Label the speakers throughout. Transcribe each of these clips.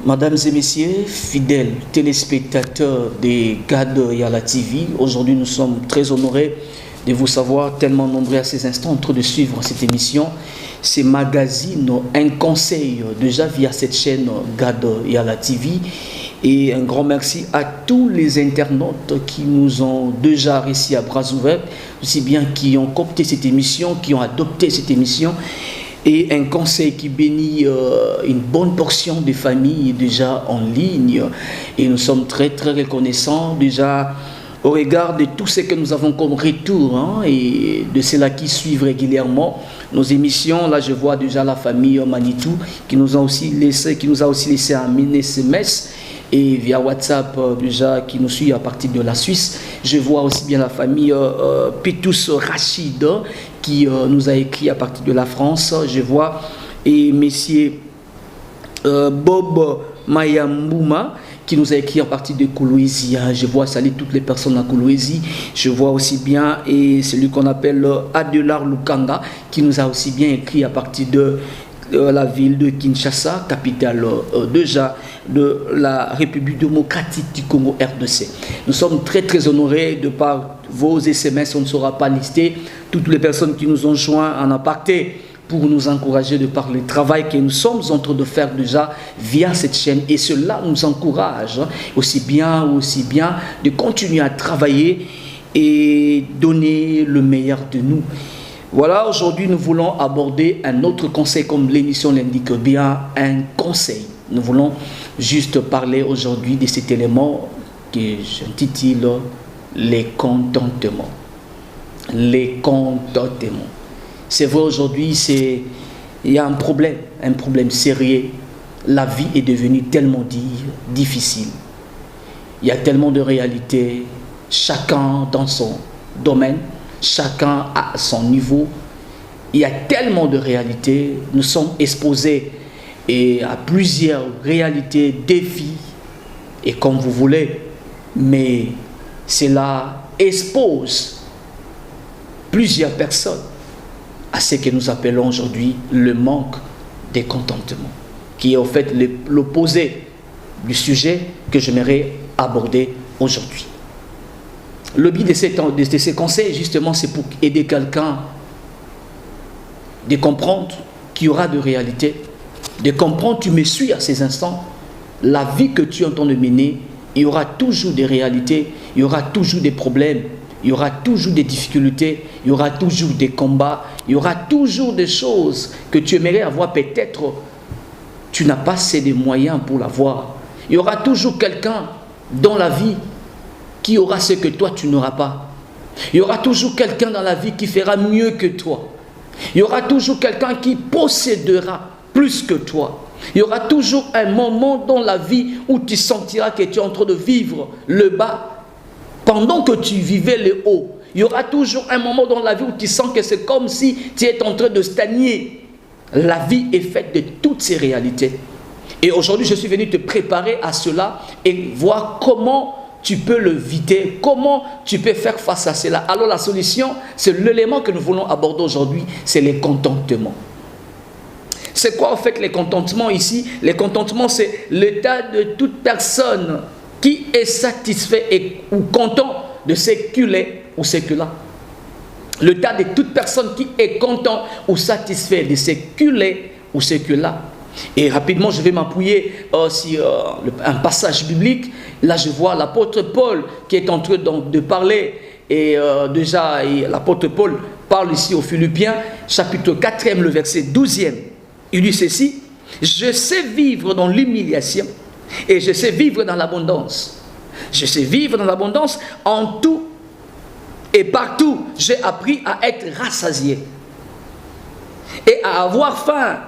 Speaker 1: Mesdames et messieurs, fidèles téléspectateurs des GAD Yala TV, aujourd'hui nous sommes très honorés de vous savoir tellement nombreux à ces instants en train de suivre cette émission, ces magazines, un conseil déjà via cette chaîne GAD Yala TV. Et un grand merci à tous les internautes qui nous ont déjà réussi à bras ouverts, aussi bien qui ont coopté cette émission, qui ont adopté cette émission. Et un conseil qui bénit une bonne portion des familles déjà en ligne. Et nous sommes très très reconnaissants déjà au regard de tout ce que nous avons comme retour et de ceux-là qui suivent régulièrement nos émissions. Là je vois déjà la famille Manitou qui nous a aussi laissé un mini SMS. Et via WhatsApp déjà qui nous suit à partir de la Suisse. Je vois aussi bien la famille Pitous Rachid qui nous a écrit à partir de la France. Je vois et messieurs Bob Mayambouma qui nous a écrit à partir de Kolwezi. Je vois saluer toutes les personnes à Kolwezi. Je vois aussi bien et celui qu'on appelle Adelar Lukanga qui nous a aussi bien écrit à partir de la ville de Kinshasa, capitale déjà de la République démocratique du Congo RDC. Nous sommes très très honorés de par vos SMS, on ne saura pas lister toutes les personnes qui nous ont joints en aparté pour nous encourager de par le travail que nous sommes en train de faire déjà via cette chaîne, et cela nous encourage aussi bien de continuer à travailler et donner le meilleur de nous. Voilà, aujourd'hui nous voulons aborder un autre conseil, comme l'émission l'indique bien, un conseil. Nous voulons juste parler aujourd'hui de cet élément que j'intitule les contentements. Les contentements. C'est vrai, aujourd'hui, il y a un problème sérieux. La vie est devenue tellement difficile. Il y a tellement de réalités, chacun dans son domaine. Chacun à son niveau. Il y a tellement de réalités. Nous sommes exposés à plusieurs réalités, défis, et comme vous voulez, mais cela expose plusieurs personnes à ce que nous appelons aujourd'hui le manque de contentement, qui est en fait l'opposé du sujet que j'aimerais aborder aujourd'hui. Le but de ces conseils, justement, c'est pour aider quelqu'un de comprendre qu'il y aura de réalité, de comprendre, tu me suis à ces instants, la vie que tu es en train de mener, il y aura toujours des réalités, il y aura toujours des problèmes, il y aura toujours des difficultés, il y aura toujours des combats, il y aura toujours des choses que tu aimerais avoir, peut-être tu n'as pas assez de moyens pour l'avoir. Il y aura toujours quelqu'un dans la vie qui aura ce que toi tu n'auras pas. Il y aura toujours quelqu'un dans la vie qui fera mieux que toi. Il y aura toujours quelqu'un qui possédera plus que toi. Il y aura toujours un moment dans la vie où tu sentiras que tu es en train de vivre le bas pendant que tu vivais le haut. Il y aura toujours un moment dans la vie où tu sens que c'est comme si tu es en train de stagner. La vie est faite de toutes ces réalités. Et aujourd'hui, je suis venu te préparer à cela et voir comment tu peux le éviter, comment tu peux faire face à cela. Alors la solution, c'est l'élément que nous voulons aborder aujourd'hui, c'est les contentements. C'est quoi en fait les contentements ici? Les contentements, c'est l'état de toute personne qui est satisfait ou content de ce qu'il est ou ce qu'il a. L'état de toute personne qui est content ou satisfait de ce qu'il est ou ce qu'il a. Et rapidement, je vais m'appuyer sur un passage biblique. Là, je vois l'apôtre Paul qui est en train de parler. Et déjà, l'apôtre Paul parle ici aux Philippiens, chapitre 4e, le verset 12e. Il dit ceci: je sais vivre dans l'humiliation et je sais vivre dans l'abondance. Je sais vivre dans l'abondance en tout et partout. J'ai appris à être rassasié et à avoir faim,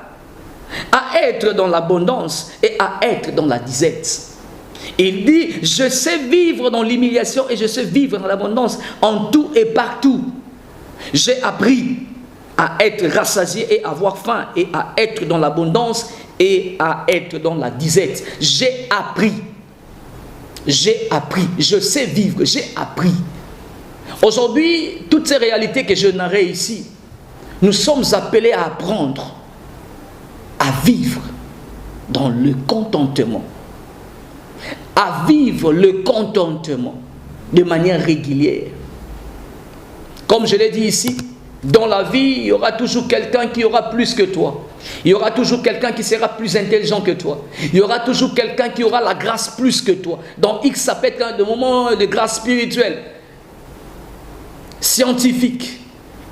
Speaker 1: à être dans l'abondance et à être dans la disette. Il dit, je sais vivre dans l'humiliation et je sais vivre dans l'abondance en tout et partout. J'ai appris à être rassasié et à avoir faim et à être dans l'abondance et à être dans la disette. J'ai appris, je sais vivre, j'ai appris. Aujourd'hui, toutes ces réalités que je narrais ici, nous sommes appelés à apprendre à vivre dans le contentement. À vivre le contentement de manière régulière. Comme je l'ai dit ici, dans la vie, il y aura toujours quelqu'un qui aura plus que toi. Il y aura toujours quelqu'un qui sera plus intelligent que toi. Il y aura toujours quelqu'un qui aura la grâce plus que toi. Dans X, ça peut être un moment de grâce spirituelle, scientifique.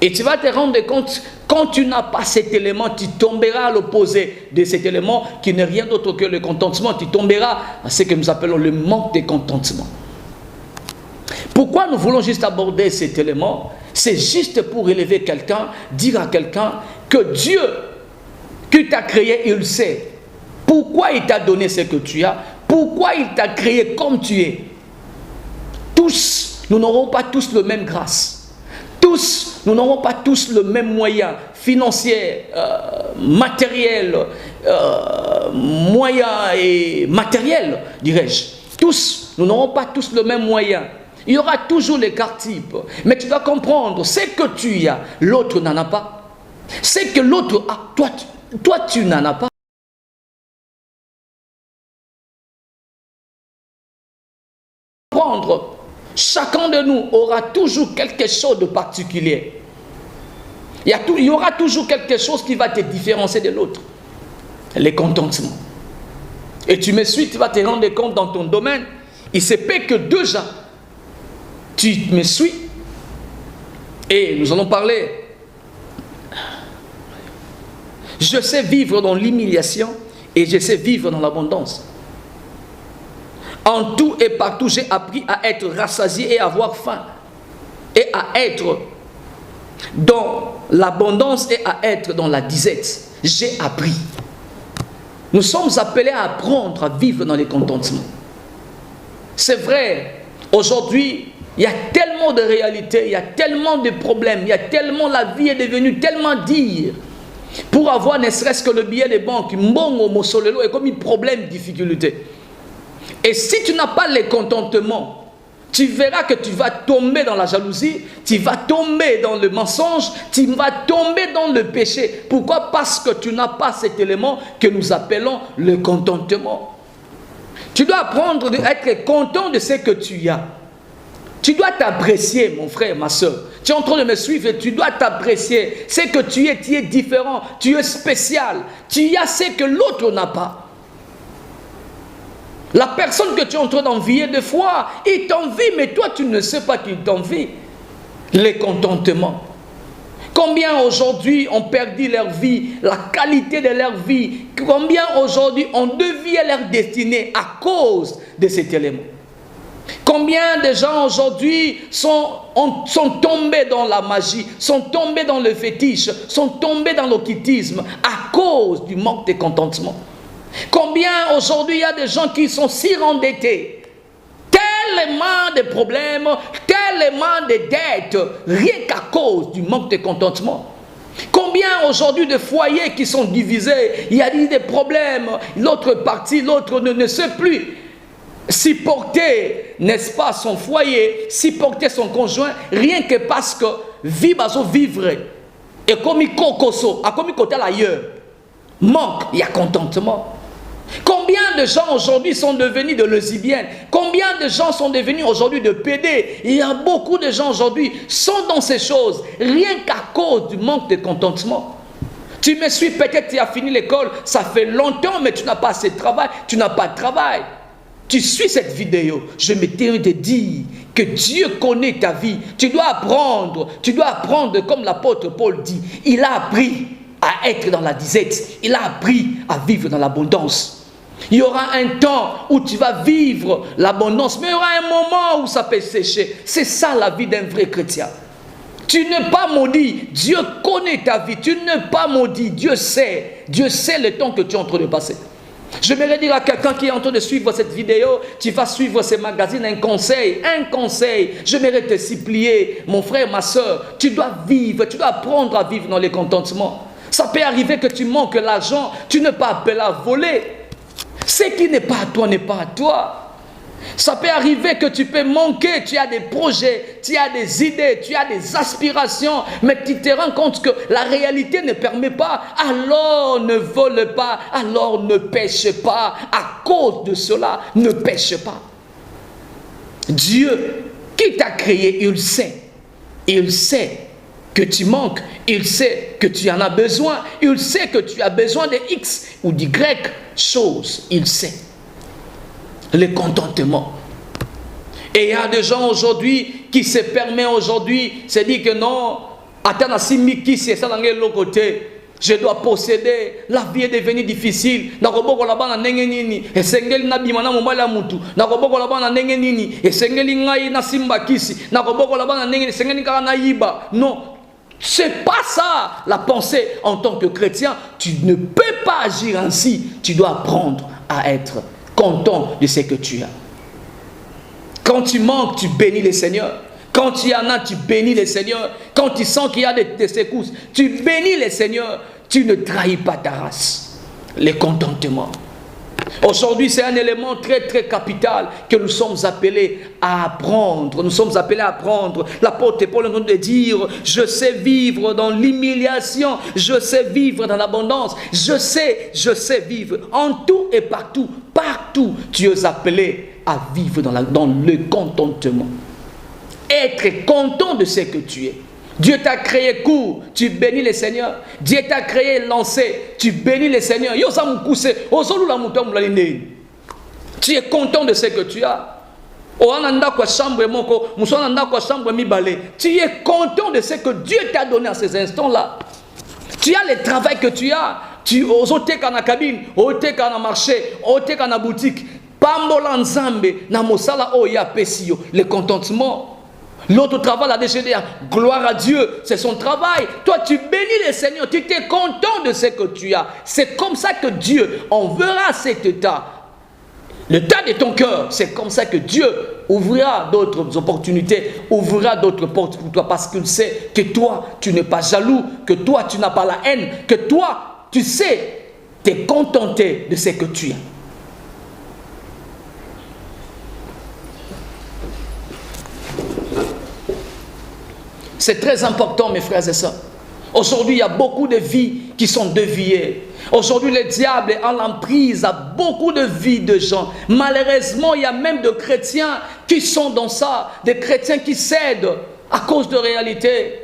Speaker 1: Et tu vas te rendre compte, quand tu n'as pas cet élément, tu tomberas à l'opposé de cet élément qui n'est rien d'autre que le contentement. Tu tomberas à ce que nous appelons le manque de contentement. Pourquoi nous voulons juste aborder cet élément? C'est juste pour élever quelqu'un, dire à quelqu'un que Dieu qui t'a créé, il le sait. Pourquoi il t'a donné ce que tu as? Pourquoi il t'a créé comme tu es? Tous, nous n'aurons pas tous la même grâce. Tous, nous n'aurons pas tous le même moyen financier, matériel, moyen et matériel, dirais-je. Tous, nous n'aurons pas tous le même moyen. Il y aura toujours l'écart type. Mais tu dois comprendre, ce que tu as, l'autre n'en a pas. Ce que l'autre a, toi tu n'en as pas. Comprendre, chacun de nous aura toujours quelque chose de particulier. Il y aura toujours quelque chose qui va te différencier de l'autre. Les contentements. Et tu me suis, tu vas te rendre compte dans ton domaine. Il se peut que déjà, tu me suis. Et nous allons parler. Je sais vivre dans l'humiliation et je sais vivre dans l'abondance. En tout et partout, j'ai appris à être rassasié et à avoir faim. Et à être dans l'abondance et à être dans la disette. J'ai appris. Nous sommes appelés à apprendre à vivre dans les contentements. C'est vrai, aujourd'hui, il y a tellement de réalités, il y a tellement de problèmes, il y a tellement, la vie est devenue tellement dire. Pour avoir ne serait-ce que le billet de banque, mbongo, mosolelo, est comme un problème, difficulté. Et si tu n'as pas les contentements, tu verras que tu vas tomber dans la jalousie, tu vas tomber dans le mensonge, tu vas tomber dans le péché. Pourquoi? Parce que tu n'as pas cet élément que nous appelons le contentement. Tu dois apprendre à être content de ce que tu as. Tu dois t'apprécier, mon frère, ma soeur. Tu es en train de me suivre et tu dois t'apprécier. C'est que tu es différent, tu es spécial. Tu as ce que l'autre n'a pas. La personne que tu es en train d'envier, des fois, il t'envie, mais toi, tu ne sais pas qu'il t'envie. Les contentements. Combien aujourd'hui ont perdu leur vie, la qualité de leur vie. Combien aujourd'hui ont dévié leur destinée à cause de cet élément. Combien de gens aujourd'hui sont tombés dans la magie, sont tombés dans le fétiche, sont tombés dans l'occultisme à cause du manque de contentement. Combien aujourd'hui il y a des gens qui sont si endettés, tellement de problèmes, tellement de dettes, rien qu'à cause du manque de contentement. Combien aujourd'hui de foyers qui sont divisés, il y a des problèmes, l'autre partie, l'autre ne sait plus supporter, n'est-ce pas, son foyer, supporter son conjoint, rien que parce que vivre et comme il cocoso, à comme il côté ailleurs, manque, il y a contentement. Combien de gens aujourd'hui sont devenus de lesbiennes? Combien de gens sont devenus aujourd'hui de PD? Il y a beaucoup de gens aujourd'hui qui sont dans ces choses, rien qu'à cause du manque de contentement. Tu me suis, peut-être tu as fini l'école, ça fait longtemps, mais tu n'as pas assez de travail, tu n'as pas de travail. Tu suis cette vidéo, je me tiens de dire que Dieu connaît ta vie. Tu dois apprendre comme l'apôtre Paul dit. Il a appris à être dans la disette, il a appris à vivre dans l'abondance. Il y aura un temps où tu vas vivre l'abondance, mais il y aura un moment où ça peut sécher. C'est ça la vie d'un vrai chrétien. Tu n'es pas maudit, Dieu connaît ta vie, tu n'es pas maudit, Dieu sait le temps que tu es en train de passer. Je voudrais dire à quelqu'un qui est en train de suivre cette vidéo, tu vas suivre ces magazines, un conseil, je voudrais te supplier, mon frère, ma soeur, tu dois vivre, tu dois apprendre à vivre dans les contentements. Ça peut arriver que tu manques l'argent, tu n'es pas appelé à voler. Ce qui n'est pas à toi n'est pas à toi. Ça peut arriver que tu peux manquer, tu as des projets, tu as des idées, tu as des aspirations, mais tu te rends compte que la réalité ne permet pas, alors ne vole pas, alors ne pêche pas. À cause de cela, ne pêche pas. Dieu, qui t'a créé, il sait que tu manques, il sait que tu en as besoin, il sait que tu as besoin de X ou d'Y choses, il sait. Le contentement. Et il y a des gens aujourd'hui qui se permettent aujourd'hui, se disent que non, attends, qui c'est ça dans l'autre côté. Je dois posséder, la vie est devenue difficile. Nakoboko la bana ndenge nini, esengeli na bimana mobala mutu. Nakoboko la bana ndenge nini, esengeli ngai na simba kisi. Nakoboko la bana ndenge esengeli kaka na yiba. Non, c'est pas ça la pensée en tant que chrétien. Tu ne peux pas agir ainsi. Tu dois apprendre à être content de ce que tu as. Quand tu manques, tu bénis le Seigneur. Quand tu en as, tu bénis le Seigneur. Quand tu sens qu'il y a des secousses, tu bénis le Seigneur. Tu ne trahis pas ta race. Le contentement. Aujourd'hui, c'est un élément très très capital que nous sommes appelés à apprendre. Nous sommes appelés à apprendre. L'apôtre Paul est en train de dire, je sais vivre dans l'humiliation, je sais vivre dans l'abondance, je sais vivre en tout et partout. Partout, tu es appelé à vivre dans le contentement. Être content de ce que tu es. Dieu t'a créé court, tu bénis le Seigneur. Dieu t'a créé lancé, tu bénis le Seigneur. Tu es content de ce que tu as. Tu es content de ce que Dieu t'a donné à ces instants-là. Tu as le travail que tu as. Tu oses dans la cabine, oses dans le marché, oses dans la boutique. Pambola nzambe na mosala oya pesio, le contentement. L'autre travail, la déchédé, gloire à Dieu, c'est son travail. Toi, tu bénis le Seigneur, tu es content de ce que tu as. C'est comme ça que Dieu enverra cet état. L'état de ton cœur, c'est comme ça que Dieu ouvrira d'autres opportunités, ouvrira d'autres portes pour toi, parce qu'il sait que toi, tu n'es pas jaloux, que toi, tu n'as pas la haine, que toi, tu sais, t'es contenté de ce que tu as. C'est très important, mes frères et sœurs. Aujourd'hui, il y a beaucoup de vies qui sont déviées. Aujourd'hui, le diable est en l'emprise à beaucoup de vies de gens. Malheureusement, il y a même des chrétiens qui sont dans ça. Des chrétiens qui cèdent à cause de réalité.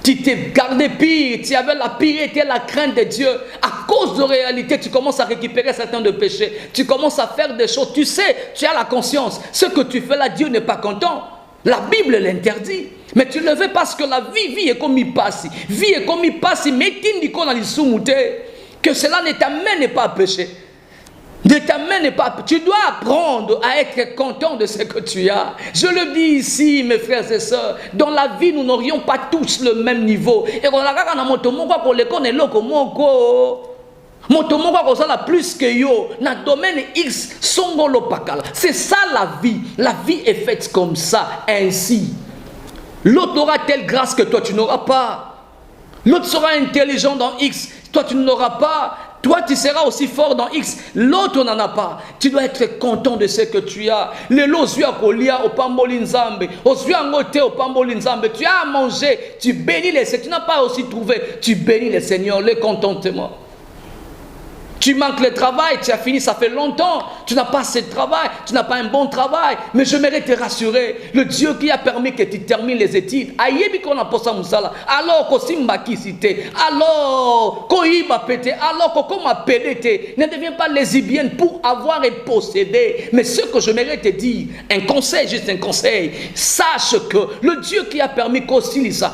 Speaker 1: Tu t'es gardé pire, tu avais la piété, la crainte de Dieu. À cause de réalité, tu commences à récupérer certains de péchés. Tu commences à faire des choses. Tu sais, tu as la conscience. Ce que tu fais là, Dieu n'est pas content. La Bible l'interdit. Mais tu le fais parce que la vie est comme il passe. Vie est comme il passe. Mais que cela ne t'amène pas à pécher. Ne t'amène pas. Tu dois apprendre à être content de ce que tu as. Je le dis ici, mes frères et sœurs. Dans la vie, nous n'aurions pas tous le même niveau. Et on a plus que yo, na domaine X, songolo pakala. C'est ça la vie. La vie est faite comme ça, ainsi. L'autre aura telle grâce que toi tu n'auras pas. L'autre sera intelligent dans X, toi tu n'auras pas. Toi tu seras aussi fort dans X, l'autre n'en a pas. Tu dois être content de ce que tu as. Le lozua kolia au pamboli nzambe, ozua ngote au pamboli nzambe. Tu as à manger, tu bénis les Seigneur. Tu n'as pas aussi trouvé, tu bénis le Seigneur, le contentement. Tu manques le travail, tu as fini, ça fait longtemps. Tu n'as pas assez de travail, tu n'as pas un bon travail. Mais je mérite te rassurer. Le Dieu qui a permis que tu termines les études, alors ne deviens pas lésibienne pour avoir et posséder. Mais ce que je mérite te dire, un conseil, juste un conseil, sache que le Dieu qui a permis qu'aussi ça,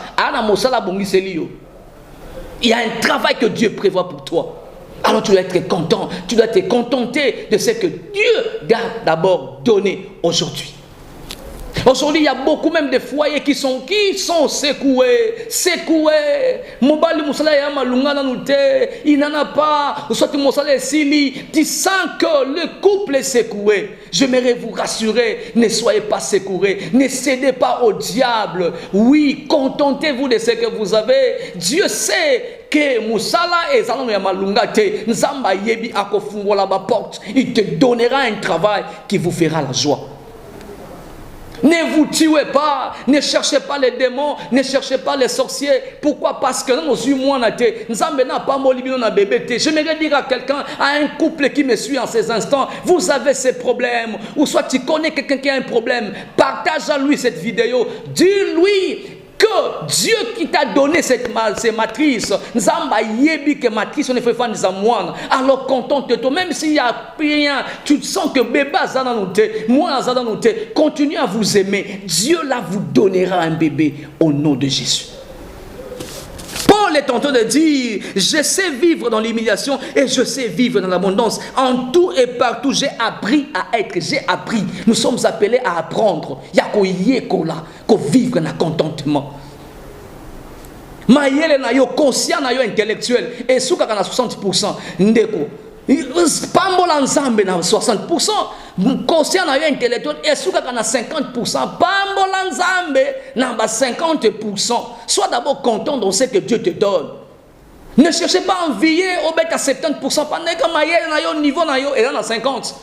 Speaker 1: il y a un travail que Dieu prévoit pour toi. Alors tu dois être content, tu dois te contenter de ce que Dieu t'a d'abord donné aujourd'hui. Aujourd'hui, il y a beaucoup même de foyers qui sont secoués. Mobali musala ya malunga na nute, il n'en a pas. Ou soit musala sili, tu sens que le couple est secoué. J'aimerais vous rassurer, ne soyez pas secoués, ne cédez pas au diable. Oui, contentez-vous de ce que vous avez. Dieu sait que musala et zalon ya malunga te, nzamba yebi akofungola ba porte. Il te donnera un travail qui vous fera la joie. Ne vous tuez pas, ne cherchez pas les démons, ne cherchez pas les sorciers. Pourquoi? Parce que nous j'aimerais dire à quelqu'un, à un couple qui me suit en ces instants, vous avez ces problèmes, ou soit tu connais quelqu'un qui a un problème, partage à lui cette vidéo, dis-lui que Dieu qui t'a donné ces matrices, alors contente-toi, même s'il n'y a rien, tu sens que bébé moi continue à vous aimer. Dieu là vous donnera un bébé au nom de Jésus. Paul est en train de dire, je sais vivre dans l'humiliation et je sais vivre dans l'abondance. En tout et partout, j'ai appris à être, j'ai appris. Nous sommes appelés à apprendre. Il y a qu'on vivre dans le contentement. Mayele na yo conscient na yo intellectuel et souka kana 60% ndeko. Pambola nzambe na 60%, conscient na yo intellectuel et souka kana 50%, pambola nzambe na 50%. Sois d'abord content dans ce que Dieu te donne. Ne cherchez pas à envier au bec à 70% pendant que mayele na yo niveau na yo et là na 50%.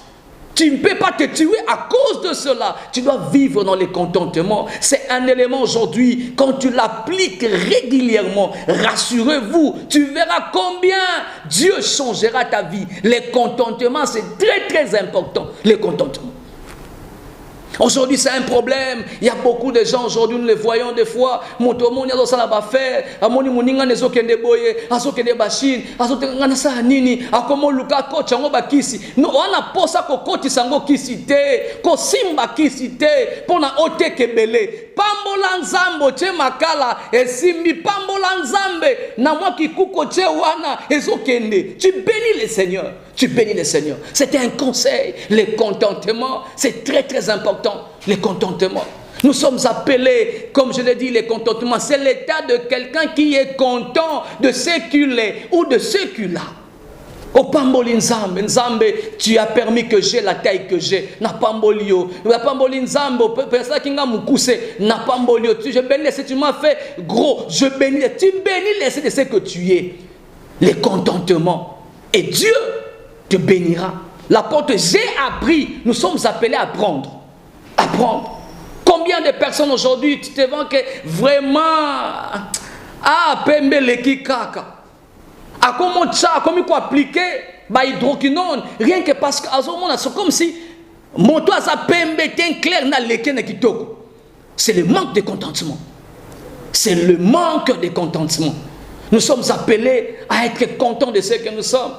Speaker 1: Tu ne peux pas te tuer à cause de cela. Tu dois vivre dans les contentements. C'est un élément aujourd'hui. Quand tu l'appliques régulièrement, rassurez-vous, tu verras combien Dieu changera ta vie. Les contentements, c'est très très important. Les contentements. Aujourd'hui, c'est un problème. Il y a beaucoup de gens, aujourd'hui, nous les voyons des fois. On tu bénis le Seigneur. Tu bénis le Seigneur. C'était un conseil. Les contentements, c'est très très important. Les contentements. Nous sommes appelés, comme je l'ai dit, les contentements. C'est l'état de quelqu'un qui est content de ce qu'il est ou de ce qu'il a. Au pamboli nzambe, nzambe, tu as permis que j'ai la taille que j'ai. Na pambolio, la pamboli nzambe, personne qui n'a mukuse, na pambolio. Je bénis, si tu m'as fait gros, je bénis. Tu bénis les de ce que tu es. Les contentements. Et Dieu te bénira. La porte, j'ai appris. Nous sommes appelés à apprendre. Apprendre. Combien de personnes aujourd'hui, tu te vends que vraiment, pembe leki kaka. À comment ça, comment il faut appliquer, bah hydroquinone, rien que parce que c'est comme si mon toit ça pembe t'es clair na leki na kitoko. C'est le manque de contentement. C'est le manque de contentement. Nous sommes appelés à être contents de ce que nous sommes.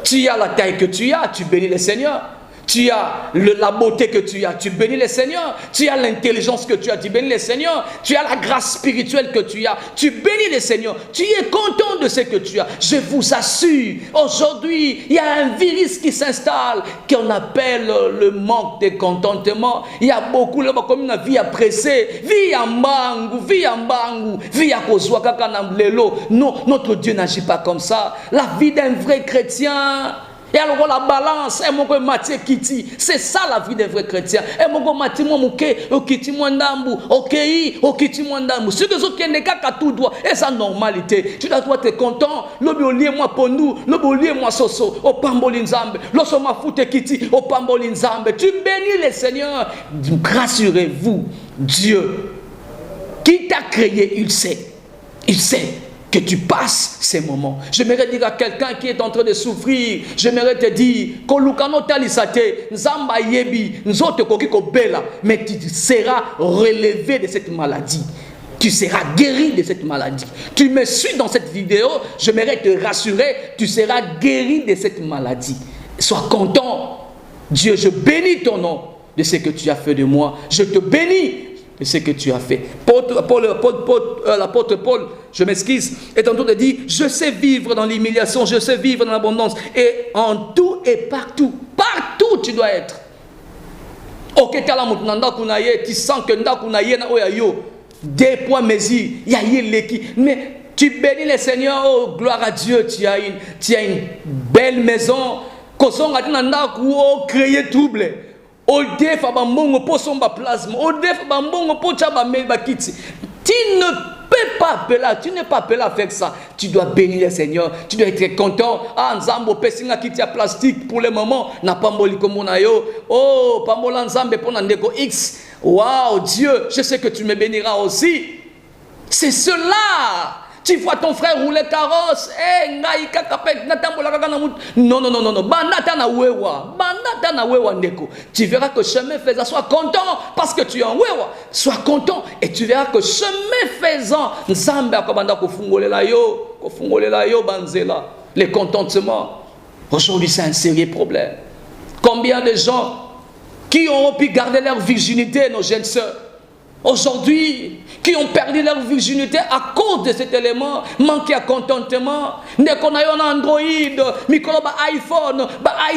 Speaker 1: Tu as la taille que tu as, tu bénis le Seigneur. Tu as la beauté que tu as, tu bénis le Seigneur. Tu as l'intelligence que tu as, tu bénis le Seigneur. Tu as la grâce spirituelle que tu as, tu bénis le Seigneur. Tu es content de ce que tu as. Je vous assure, aujourd'hui, il y a un virus qui s'installe, qu'on appelle le manque de contentement. Il y a beaucoup de gens comme une vie à presser, vie à mbangu, vie à kozwaka kanamlelo. Non, notre Dieu n'agit pas comme ça. La vie d'un vrai chrétien. Et alors la balance, c'est ça la vie des vrais chrétiens. Et mon mati moi muke, okiti moi ndambu, okiti moi ndambu. Ce que autres qui n'est qu'à tout droit, et sa normalité. Tu dois être content. Lobi olie moi pour nous, lobi olie moi soso, au pamboli nzambe, loso ma foute kiti, au pamboli nzambe. Tu bénis le Seigneur. Rassurez-vous, Dieu qui t'a créé, il sait. Il sait que tu passes ces moments. J'aimerais dire à quelqu'un qui est en train de souffrir, j'aimerais te dire, mais tu seras relevé de cette maladie. Tu seras guéri de cette maladie. Tu me suis dans cette vidéo, j'aimerais te rassurer, tu seras guéri de cette maladie. Sois content. Dieu, je bénis ton nom de ce que tu as fait de moi. Je te bénis de ce que tu as fait. L'apôtre Paul, je m'excuse, est en train de dire, je sais vivre dans l'humiliation, je sais vivre dans l'abondance. Et en tout et partout, partout tu dois être. Ok, tu sens que des points mesures, il y a l'équipe. Mais tu bénis le Seigneur, oh gloire à Dieu, tu as une belle maison. Créer trouble. Au def abambongo po somba plasma. Au def abambongo po chaba melba kiti. Tu ne peux pas appeler, tu n'es pas appelé à faire ça. Tu dois bénir le Seigneur. Tu dois être content. Ah, nzambo pesinga kiti a plastique pour le moment. Na pamboli komona yo. Oh, pambola nzambe pona ndeko X. Waouh, Dieu, je sais que tu me béniras aussi. C'est cela. Tu vois ton frère rouler carrosse. Non, non, non, non, non. Tu verras que chemin faisant, sois content parce que tu es en wewa. Sois content et tu verras que chemin faisant, les contentements. Aujourd'hui, c'est un sérieux problème. Combien de gens qui ont pu garder leur virginité, nos jeunes sœurs, aujourd'hui, qui ont perdu leur virginité à cause de cet élément, manqué à contentement, dès qu'on a un Android, micro, iPhone,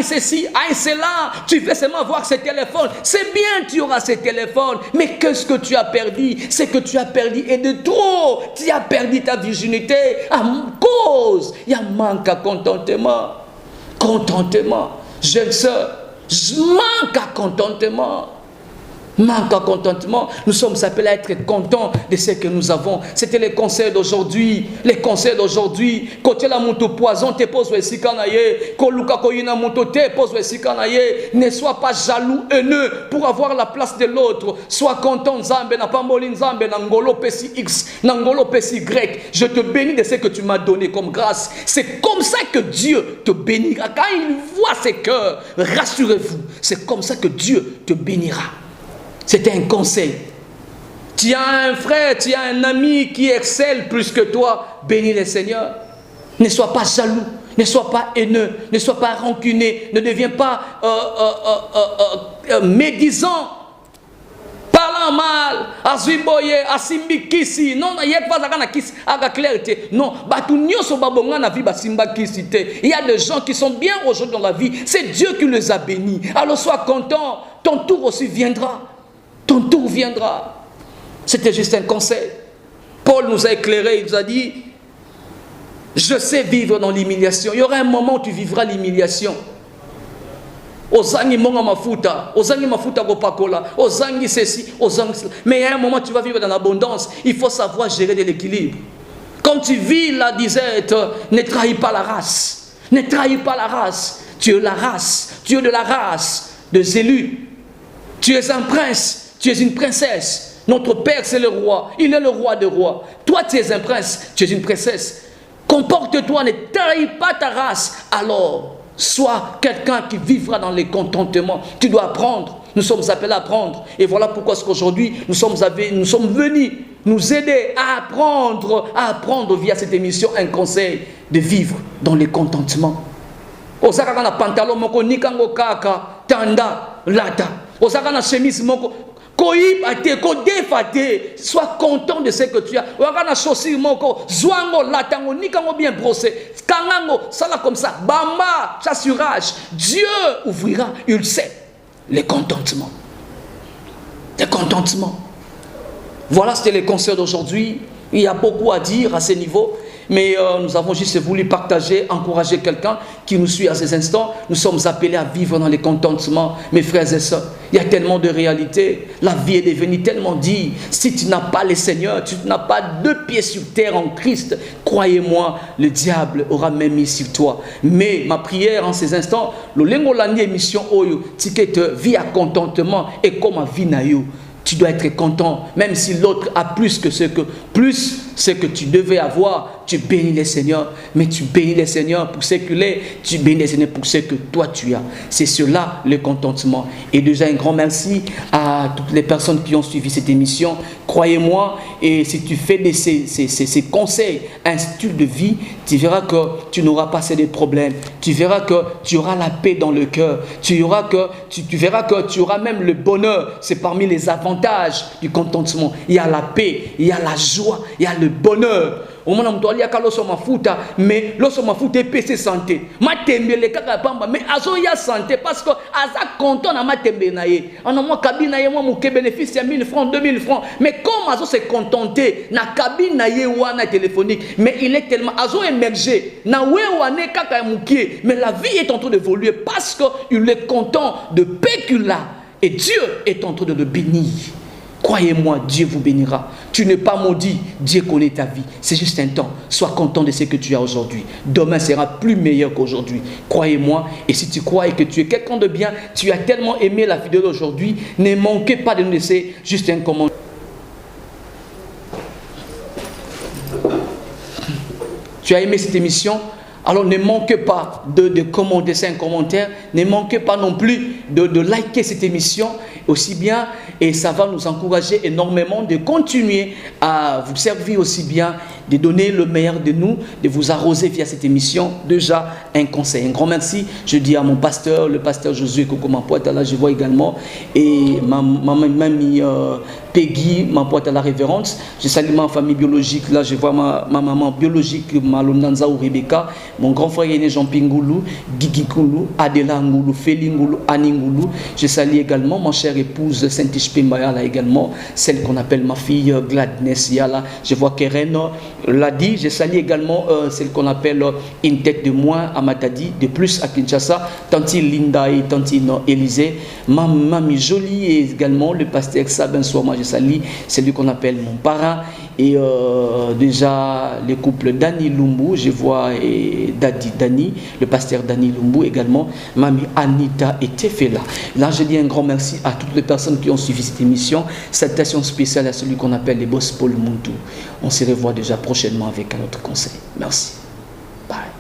Speaker 1: ceci, cela, tu veux seulement voir ce téléphone. C'est bien, tu auras ce téléphone, mais qu'est-ce que tu as perdu? C'est que tu as perdu et de trop. Tu as perdu ta virginité à cause. Il y a manque à contentement. Contentement. Jeune sœur, manque à contentement. Manque à contentement. Nous sommes appelés à être contents de ce que nous avons. C'était les conseils d'aujourd'hui. Les conseils d'aujourd'hui. Côté la moto poison, te pose aussi kanaye. Koluka koyina moto te pose aussi kanaye. Ne sois pas jaloux, haineux pour avoir la place de l'autre. Sois content, Nzambe, na pamboli Nzambe, na ngolo pesi X, na ngolo pesi Y. Je te bénis de ce que tu m'as donné comme grâce. C'est comme ça que Dieu te bénira. Quand il voit ses cœurs, rassurez-vous, c'est comme ça que Dieu te bénira. C'était un conseil. Tu as un frère, tu as un ami qui excelle plus que toi. Bénis le Seigneur. Ne sois pas jaloux, ne sois pas haineux, ne sois pas rancunier, ne deviens pas médisant, parlant mal, azuiboye, asimbikisi. Non, il y a pas de clarté. Non, il y a des gens qui sont bien aujourd'hui dans la vie. C'est Dieu qui les a bénis. Alors sois content. Ton tour aussi viendra. Ton tour viendra. C'était juste un conseil. Paul nous a éclairé, il nous a dit, je sais vivre dans l'humiliation. Il y aura un moment où tu vivras l'humiliation. Ozangi monga mafuta, ozangi mafuta gopakola, ozangi ceci, ozangi cela. Mais il y a un moment où tu vas vivre dans l'abondance. Il faut savoir gérer de l'équilibre. Quand tu vis la disette, ne trahis pas la race. Ne trahis pas la race. Tu es la race. Tu es de la race des élus. Tu es un prince. Tu es une princesse. Notre Père, c'est le roi. Il est le roi des rois. Toi, tu es un prince. Tu es une princesse. Comporte-toi, ne trahis pas ta race. Alors, sois quelqu'un qui vivra dans les contentements. Tu dois apprendre. Nous sommes appelés à apprendre. Et voilà pourquoi aujourd'hui, nous sommes venus nous aider à apprendre via cette émission un conseil de vivre dans les contentements. Osaka na pantalon moko nikango kaka tanda lata. Osaka na chemise moko sois content de ce que tu as. Wakana chaussure moko zwango latango nikango bien brossé. Kangango sala comme ça. Bamba, t'assurage. Dieu ouvrira, il sait, les contentements. Les contentements. Voilà, c'était les conseils d'aujourd'hui. Il y a beaucoup à dire à ce niveau. Mais nous avons juste voulu partager, encourager quelqu'un qui nous suit à ces instants. Nous sommes appelés à vivre dans les contentements, mes frères et sœurs. Il y a tellement de réalités. La vie est devenue tellement dure. Si tu n'as pas le Seigneur, tu n'as pas deux pieds sur terre en Christ, croyez-moi, le diable aura même mis sur toi. Mais ma prière en ces instants, le lengolani émission oyo, ticket vie à contentement et comme à vie nayo. Tu dois être content, même si l'autre a plus que ce que tu devais avoir. Tu bénis le Seigneur, mais tu bénis le Seigneur pour ce qu'il est. Tu bénis le Seigneur pour ce que toi tu as. C'est cela le contentement. Et déjà un grand merci à toutes les personnes qui ont suivi cette émission. Croyez-moi, et si tu fais ces conseils, un style de vie, tu verras que tu n'auras pas ces problèmes. Tu verras que tu auras la paix dans le cœur. Tu verras que tu auras même le bonheur. C'est parmi les avantages du contentement. Il y a la paix, il y a la joie, il y a le bonheur. au moins on a loso mafuta mais loso mafuta PC santé matembele kaka pamba mais azo ya santé parce que aza content na matembe na ye on a moi cabine na ye moi mon bénéfice ya 1000 francs 2000 francs mais comme azo se contenter na cabine na ye wana téléphonique mais il est tellement azo émerger na we wane kaka mukie mais la vie est en train d'évoluer parce que il est content de pécula et Dieu est en train de le bénir. Croyez-moi, Dieu vous bénira. Tu n'es pas maudit, Dieu connaît ta vie. C'est juste un temps. Sois content de ce que tu as aujourd'hui. Demain sera plus meilleur qu'aujourd'hui. Croyez-moi, et si tu crois que tu es quelqu'un de bien, tu as tellement aimé la vidéo d'aujourd'hui, ne manquez pas de nous laisser juste un commentaire. Tu as aimé cette émission? Alors ne manquez pas de commenter, c'est un commentaire. Ne manquez pas non plus de liker cette émission aussi bien. Et ça va nous encourager énormément de continuer à vous servir aussi bien, de donner le meilleur de nous, de vous arroser via cette émission. Déjà, un conseil, un grand merci. Je dis à mon pasteur, le pasteur Josué Kokomapoita, là je vois également, et ma mamie Peggy, ma pote à la révérence. Je salue ma famille biologique, là je vois ma maman biologique, Malonanza ou Rebecca, mon grand frère aîné Jean Pingoulou, Gigi Koulou, Adela Ngoulou, Feli Ngoulou, Annie Ngoulou. Je salue également ma chère épouse Saint-Ishpé Maya, également, celle qu'on appelle ma fille Gladness Yala. Je vois Keren l'a dit. Je salue également celle qu'on appelle une tête de moins à Matadi, de plus à Kinshasa, tanti Linda et tanti Élysée, mamie Jolie et également le pasteur Sabin Soama. Je salue celui qu'on appelle mon parrain et déjà le couple Dani Lumbu, je vois et Dani, le pasteur Dani Lumbu également, mamie Anita et Tefela. Là je dis un grand merci à toutes les personnes qui ont suivi cette émission. Salutation spéciale à celui qu'on appelle les boss Paul Muntu. On se revoit déjà prochainement avec un autre conseil. Merci. Bye.